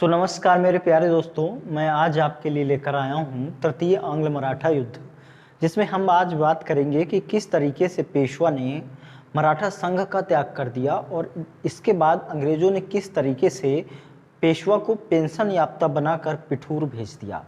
तो नमस्कार मेरे प्यारे दोस्तों, मैं आज आपके लिए लेकर आया हूँ तृतीय आंग्ल मराठा युद्ध, जिसमें हम आज बात करेंगे कि किस तरीके से पेशवा ने मराठा संघ का त्याग कर दिया और इसके बाद अंग्रेजों ने किस तरीके से पेशवा को पेंशन याफ्ता बनाकर पिठूर भेज दिया।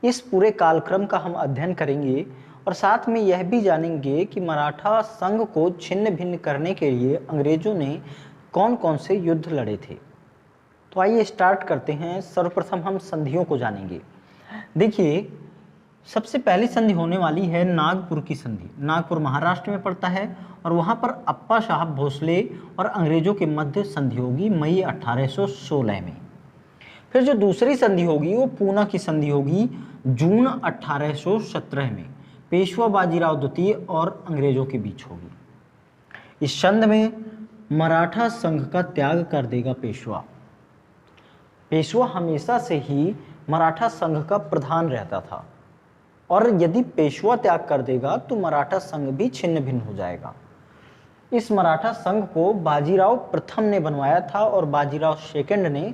इस पूरे कालक्रम का हम अध्ययन करेंगे और साथ में यह भी जानेंगे कि मराठा संघ को छिन्न भिन्न करने के लिए अंग्रेजों ने कौन कौन से युद्ध लड़े थे। तो आइए स्टार्ट करते हैं। सर्वप्रथम हम संधियों को जानेंगे। देखिए, सबसे पहली संधि होने वाली है नागपुर की संधि। नागपुर महाराष्ट्र में पड़ता है और वहाँ पर अप्पा साहब भोसले और अंग्रेजों के मध्य संधि होगी मई 1816 में। फिर जो दूसरी संधि होगी वो पूना की संधि होगी जून 1817 में, पेशवा बाजीराव द्वितीय और अंग्रेजों के बीच होगी। इस संधि में मराठा संघ का त्याग कर देगा पेशवा। पेशवा हमेशा से ही मराठा संघ का प्रधान रहता था और यदि पेशवा त्याग कर देगा तो मराठा संघ भी छिन्न भिन्न हो जाएगा। इस मराठा संघ को बाजीराव प्रथम ने बनवाया था और बाजीराव सेकंड ने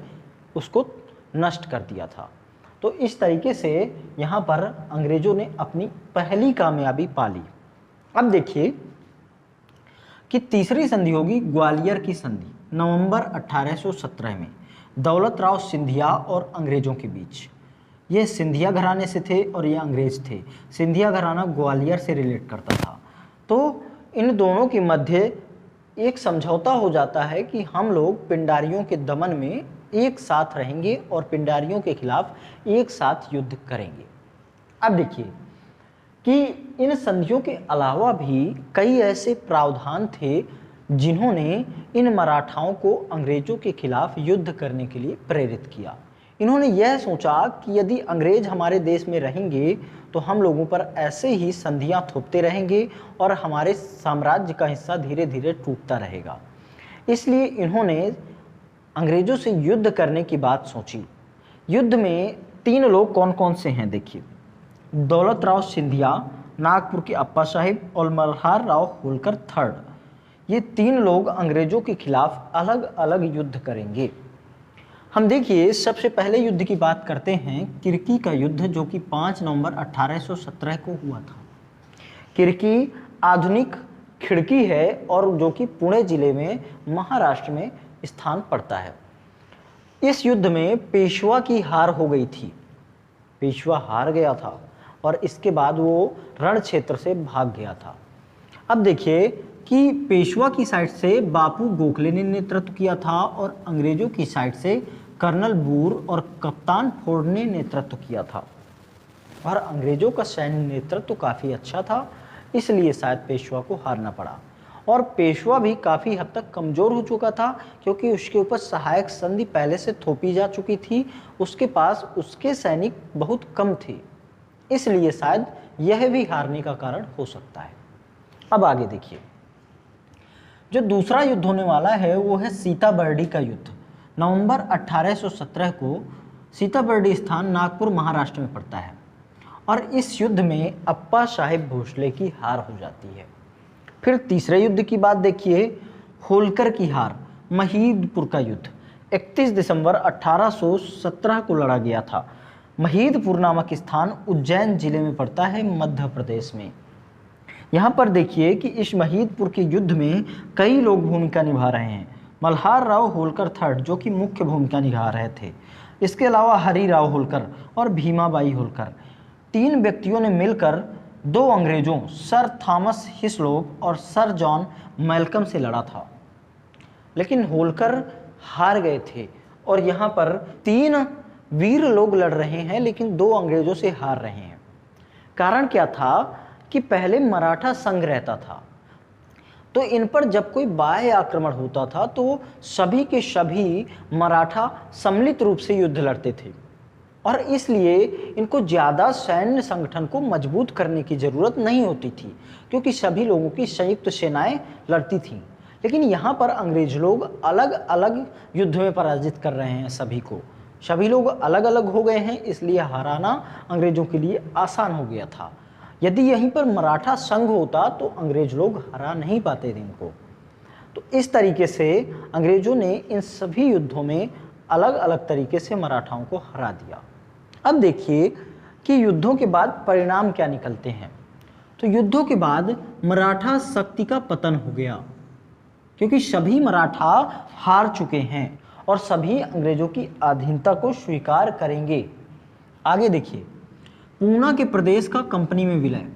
उसको नष्ट कर दिया था। तो इस तरीके से यहाँ पर अंग्रेजों ने अपनी पहली कामयाबी पाली। अब देखिए कि तीसरी संधि होगी ग्वालियर की संधि नवंबर 1817 में, दौलत राव सिंधिया और अंग्रेजों के बीच। ये सिंधिया घराने से थे और ये अंग्रेज थे। सिंधिया घराना ग्वालियर से रिलेट करता था। तो इन दोनों के मध्य एक समझौता हो जाता है कि हम लोग पिंडारियों के दमन में एक साथ रहेंगे और पिंडारियों के खिलाफ एक साथ युद्ध करेंगे। अब देखिए कि इन संधियों के अलावा भी कई ऐसे प्रावधान थे जिन्होंने इन मराठाओं को अंग्रेजों के खिलाफ युद्ध करने के लिए प्रेरित किया। इन्होंने यह सोचा कि यदि अंग्रेज हमारे देश में रहेंगे तो हम लोगों पर ऐसे ही संधियां थोपते रहेंगे और हमारे साम्राज्य का हिस्सा धीरे धीरे टूटता रहेगा। इसलिए इन्होंने अंग्रेजों से युद्ध करने की बात सोची। युद्ध में तीन लोग कौन कौन से हैं देखिए, दौलत राव सिंधिया, नागपुर के अप्पा साहिब और मल्हार राव होलकर थर्ड। ये तीन लोग अंग्रेजों के खिलाफ अलग अलग युद्ध करेंगे। हम देखिए सबसे पहले युद्ध की बात करते हैं किर्की का युद्ध, जो कि 5 नवंबर 1817 को हुआ था। किर्की आधुनिक खिड़की है और जो कि पुणे जिले में महाराष्ट्र में स्थान पड़ता है। इस युद्ध में पेशवा की हार हो गई थी। पेशवा हार गया था और इसके बाद वो रण क्षेत्र से भाग गया था। अब देखिए कि पेशवा की साइड से बापू गोखले ने नेतृत्व किया था और अंग्रेजों की साइड से कर्नल बूर और कप्तान फोर्ड ने नेतृत्व किया था। और अंग्रेजों का सैन्य नेतृत्व काफ़ी अच्छा था, इसलिए शायद पेशवा को हारना पड़ा। और पेशवा भी काफ़ी हद तक कमज़ोर हो चुका था क्योंकि उसके ऊपर सहायक संधि पहले से थोपी जा चुकी थी। उसके पास उसके सैनिक बहुत कम थे, इसलिए शायद यह भी हारने का कारण हो सकता है। अब आगे देखिए, जो दूसरा युद्ध होने वाला है वो है सीताबर्डी का युद्ध। नवंबर 1817 को सीताबर्डी स्थान नागपुर महाराष्ट्र में पड़ता है और इस युद्ध में अप्पा साहिब भोसले की हार हो जाती है। फिर तीसरे युद्ध की बात देखिए, होलकर की हार, महीदपुर का युद्ध 31 दिसंबर 1817 को लड़ा गया था। महीदपुर नामक स्थान उज्जैन जिले में पड़ता है, मध्य प्रदेश में। यहाँ पर देखिए कि इस महीदपुर के युद्ध में कई लोग भूमिका निभा रहे हैं। मल्हार राव होलकर थर्ड जो कि मुख्य भूमिका निभा रहे थे। इसके अलावा हरी राव होलकर और भीमाबाई होलकर, तीन व्यक्तियों ने मिलकर दो अंग्रेजों सर थॉमस हिस्लोप और सर जॉन मैल्कम से लड़ा था, लेकिन होलकर हार गए थे। और यहाँ पर तीन वीर लोग लड़ रहे हैं लेकिन दो अंग्रेजों से हार रहे हैं। कारण क्या था कि पहले मराठा संघ रहता था, तो इन पर जब कोई बाह्य आक्रमण होता था तो सभी के सभी मराठा सम्मिलित रूप से युद्ध लड़ते थे और इसलिए इनको ज़्यादा सैन्य संगठन को मजबूत करने की ज़रूरत नहीं होती थी क्योंकि सभी लोगों की संयुक्त सेनाएं लड़ती थीं। लेकिन यहाँ पर अंग्रेज लोग अलग अलग युद्ध में पराजित कर रहे हैं सभी को। सभी लोग अलग अलग हो गए हैं, इसलिए हराना अंग्रेजों के लिए आसान हो गया था। यदि यहीं पर मराठा संघ होता तो अंग्रेज लोग हरा नहीं पाते थे इनको। तो इस तरीके से अंग्रेजों ने इन सभी युद्धों में अलग अलग तरीके से मराठाओं को हरा दिया। अब देखिए कि युद्धों के बाद परिणाम क्या निकलते हैं। तो युद्धों के बाद मराठा शक्ति का पतन हो गया, क्योंकि सभी मराठा हार चुके हैं और सभी अंग्रेजों की अधीनता को स्वीकार करेंगे। आगे देखिए, पूना के प्रदेश का कंपनी में विलय।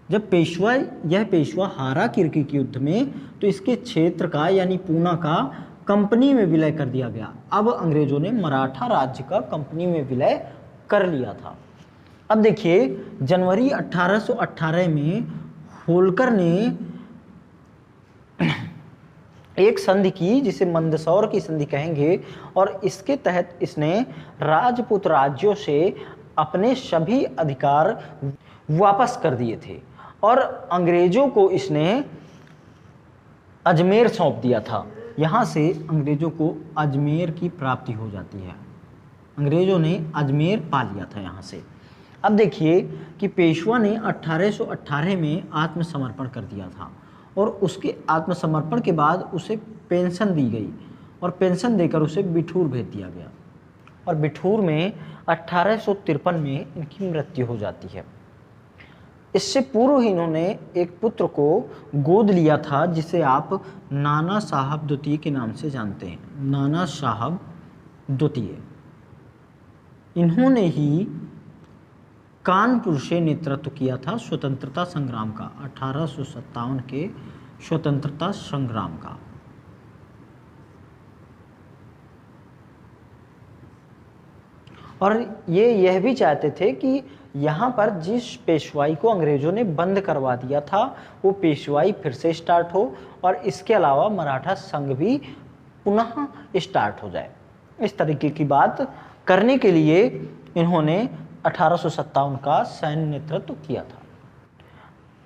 जब यह पेशवा हारा किर्की के युद्ध में, तो इसके क्षेत्र का यानी पूना का कंपनी में विलय कर दिया गया। अब अंग्रेजों ने मराठा राज्य का कंपनी में विलय कर लिया था। अब देखिए, जनवरी 1818 में होलकर ने एक संधि की, जिसे मंदसौर की संधि कहेंगे, और इसके तहत इसने राजपूत राज्यों से अपने सभी अधिकार वापस कर दिए थे और अंग्रेजों को इसने अजमेर सौंप दिया था। यहाँ से अंग्रेजों को अजमेर की प्राप्ति हो जाती है। अंग्रेजों ने अजमेर पा लिया था यहाँ से। अब देखिए कि पेशवा ने 1818 में आत्मसमर्पण कर दिया था और उसके आत्मसमर्पण के बाद उसे पेंशन दी गई और पेंशन देकर उसे बिठूर भेज दिया गया और बिठूर में 1853 में इनकी मृत्यु हो जाती है। इससे पूर्व ही इन्होंने एक पुत्र को गोद लिया था, जिसे आप नाना साहब द्वितीय के नाम से जानते हैं। नाना साहब द्वितीय, इन्होंने ही कानपुर से नेतृत्व किया था स्वतंत्रता संग्राम का, 1857 के स्वतंत्रता संग्राम का। और ये यह भी चाहते थे कि यहाँ पर जिस पेशवाई को अंग्रेजों ने बंद करवा दिया था, वो पेशवाई फिर से स्टार्ट हो और इसके अलावा मराठा संघ भी पुनः स्टार्ट हो जाए। इस तरीके की बात करने के लिए इन्होंने 1857 का सैन्य नेतृत्व किया था।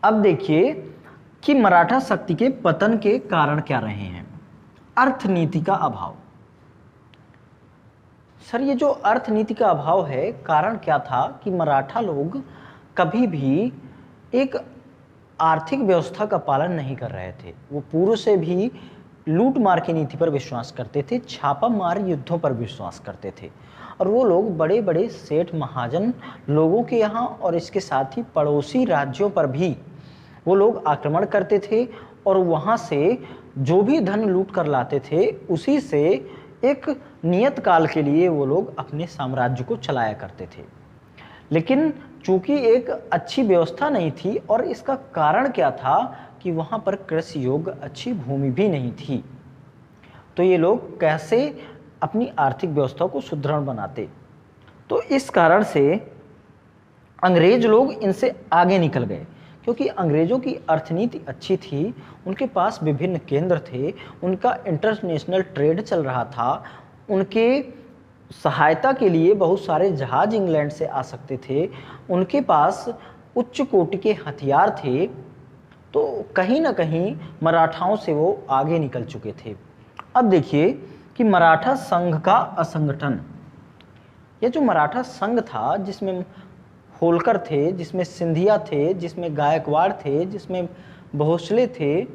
अब देखिए कि मराठा शक्ति के पतन के कारण क्या रहे हैं। अर्थनीति का अभाव। सर, ये जो अर्थनीति का अभाव है, कारण क्या था कि मराठा लोग कभी भी एक आर्थिक व्यवस्था का पालन नहीं कर रहे थे। वो पूर्व से भी लूट मार की नीति पर विश्वास करते थे, छापा मार युद्धों पर विश्वास करते थे और वो लोग बड़े बड़े सेठ महाजन लोगों के यहाँ और इसके साथ ही पड़ोसी राज्यों पर भी वो लोग आक्रमण करते थे और वहाँ से जो भी धन लूट कर लाते थे, उसी से एक नियत काल के लिए वो लोग अपने साम्राज्य को चलाया करते थे। लेकिन चूंकि एक अच्छी व्यवस्था नहीं थी और इसका कारण क्या था कि वहाँ पर कृषि योग्य अच्छी भूमि भी नहीं थी, तो ये लोग कैसे अपनी आर्थिक व्यवस्था को सुदृढ़ बनाते। तो इस कारण से अंग्रेज लोग इनसे आगे निकल गए, क्योंकि अंग्रेजों की अर्थनीति अच्छी थी, उनके पास विभिन्न केंद्र थे, उनका इंटरनेशनल ट्रेड चल रहा था, उनके सहायता के लिए बहुत सारे जहाज इंग्लैंड से आ सकते थे, उनके पास उच्च कोटि के हथियार थे, तो कहीं ना कहीं मराठाओं से वो आगे निकल चुके थे। अब देखिए कि मराठा संघ का असंगठन। ये जो मराठा संघ था, जिसमें होलकर थे, जिसमें सिंधिया थे, जिसमें गायकवाड़ थे, जिसमें भोसले थे,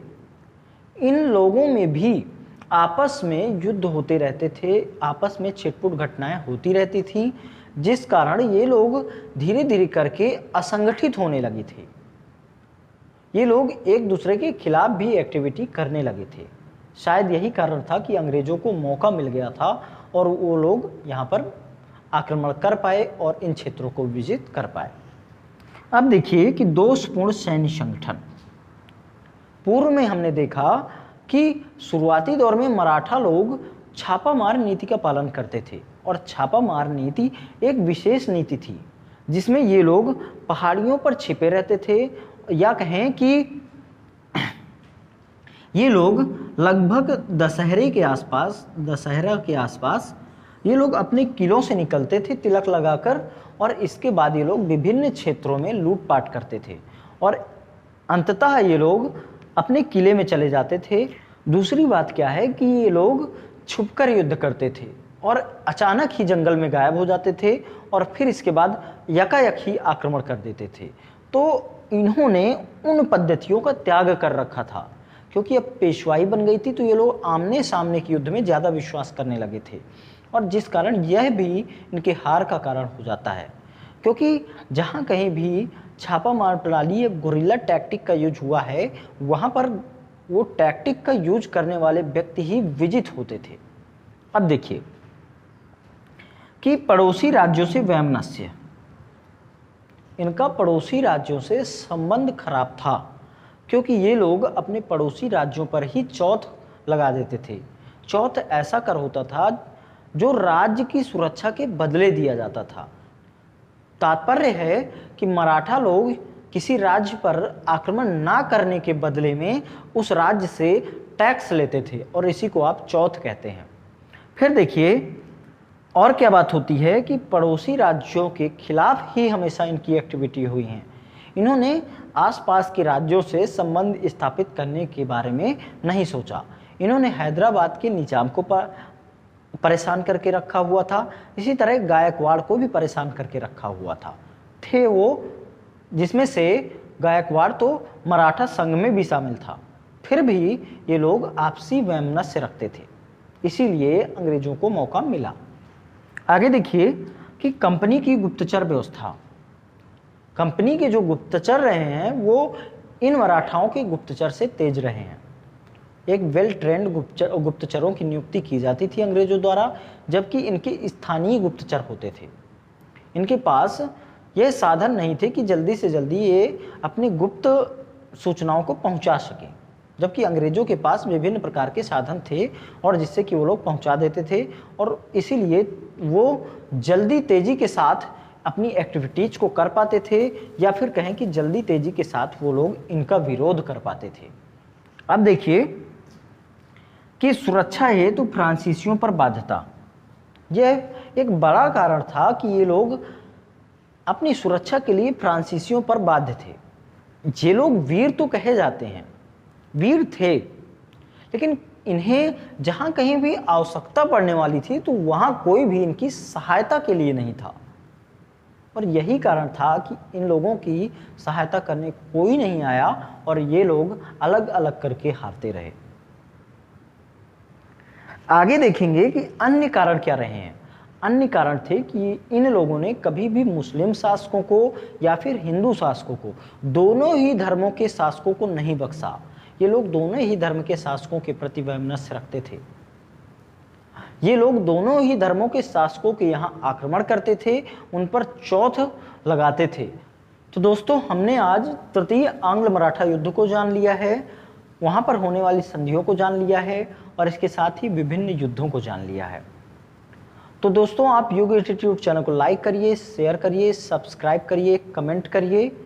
इन लोगों में भी आपस में युद्ध होते रहते थे, आपस में छिटपुट घटनाएं होती रहती थी, जिस कारण ये लोग धीरे धीरे करके असंगठित होने लगे थे। ये लोग एक दूसरे के खिलाफ भी एक्टिविटी करने लगे थे। शायद यही कारण था कि अंग्रेजों को मौका मिल गया था और वो लोग यहाँ पर आक्रमण कर पाए और इन क्षेत्रों को विजित कर पाए। अब देखिए कि दोषपूर्ण सैन्य संगठन। पूर्व में हमने देखा कि शुरुआती दौर में मराठा लोग छापामार नीति का पालन करते थे और छापामार नीति एक विशेष नीति थी, जिसमें ये लोग पहाड़ियों पर छिपे रहते थे, या कहें कि ये लोग लगभग दशहरा के आसपास ये लोग अपने किलों से निकलते थे तिलक लगाकर, और इसके बाद ये लोग विभिन्न क्षेत्रों में लूटपाट करते थे और अंततः ये लोग अपने किले में चले जाते थे। दूसरी बात क्या है कि ये लोग छुपकर युद्ध करते थे और अचानक ही जंगल में गायब हो जाते थे और फिर इसके बाद यकायक ही आक्रमण कर देते थे। तो इन्होंने उन पद्धतियों का त्याग कर रखा था क्योंकि अब पेशवाई बन गई थी तो ये लोग आमने सामने के युद्ध में ज़्यादा विश्वास करने लगे थे, और जिस कारण यह भी इनके हार का कारण हो जाता है। क्योंकि जहाँ कहीं भी छापा मार प्रणाली या गुरिल्ला टैक्टिक का यूज हुआ है, वहाँ पर वो टैक्टिक का यूज करने वाले व्यक्ति ही विजित होते थे। अब देखिए कि पड़ोसी राज्यों से वैमनस्य, इनका पड़ोसी राज्यों से संबंध खराब था, क्योंकि ये लोग अपने पड़ोसी राज्यों पर ही चौथ लगा देते थे। चौथ ऐसा कर होता था जो राज्य की सुरक्षा के बदले दिया जाता था। तात्पर्य है कि मराठा लोग किसी राज्य पर आक्रमण ना करने के बदले में उस राज्य से टैक्स लेते थे, और इसी को आप चौथ कहते हैं। फिर देखिए और क्या बात होती है कि पड़ोसी राज्यों के खिलाफ ही हमेशा इनकी एक्टिविटी हुई है। इन्होंने आसपास के राज्यों से संबंध स्थापित करने के बारे में नहीं सोचा। इन्होंने हैदराबाद के निजाम को परेशान करके रखा हुआ था, इसी तरह गायकवाड़ को भी परेशान करके रखा हुआ थे वो, जिसमें से गायकवाड़ तो मराठा संघ में भी शामिल था। फिर भी ये लोग आपसी वैमनस्य रखते थे, इसीलिए अंग्रेजों को मौका मिला। आगे देखिए कि कंपनी की गुप्तचर व्यवस्था। कंपनी के जो गुप्तचर रहे हैं वो इन मराठाओं के गुप्तचर से तेज रहे हैं। एक वेल ट्रेंड गुप्तचरों की नियुक्ति की जाती थी अंग्रेजों द्वारा, जबकि इनके स्थानीय गुप्तचर होते थे। इनके पास यह साधन नहीं थे कि जल्दी से जल्दी ये अपनी गुप्त सूचनाओं को पहुंचा सकें, जबकि अंग्रेजों के पास विभिन्न प्रकार के साधन थे और जिससे कि वो लोग पहुंचा देते थे, और इसीलिए वो जल्दी तेजी के साथ अपनी एक्टिविटीज को कर पाते थे, या फिर कहें कि जल्दी तेजी के साथ वो लोग इनका विरोध कर पाते थे। अब देखिए कि सुरक्षा हेतु फ्रांसीसियों पर बाध्यता, यह एक बड़ा कारण था कि ये लोग अपनी सुरक्षा के लिए फ्रांसीसियों पर बाध्य थे। ये लोग वीर तो कहे जाते हैं, वीर थे, लेकिन इन्हें जहां कहीं भी आवश्यकता पड़ने वाली थी तो वहां कोई भी इनकी सहायता के लिए नहीं था, और यही कारण था कि इन लोगों की सहायता करने कोई नहीं आया और ये लोग अलग अलग करके हारते रहे। आगे देखेंगे कि अन्य कारण क्या रहे हैं। अन्य कारण थे कि इन लोगों ने कभी भी मुस्लिम शासकों को या फिर हिंदू शासकों को, दोनों ही धर्मों के शासकों को नहीं बख्शा। ये लोग दोनों ही धर्म के शासकों के प्रति वैमनस्य रखते थे। ये लोग दोनों ही धर्मों के शासकों के यहाँ आक्रमण करते थे, उन पर चौथ लगाते थे। तो दोस्तों हमने आज तृतीय आंग्ल मराठा युद्ध को जान लिया है, वहाँ पर होने वाली संधियों को जान लिया है, और इसके साथ ही विभिन्न युद्धों को जान लिया है। तो दोस्तों आप युग इंस्टीट्यूट चैनल को लाइक करिए, शेयर करिए, सब्सक्राइब करिए, कमेंट करिए।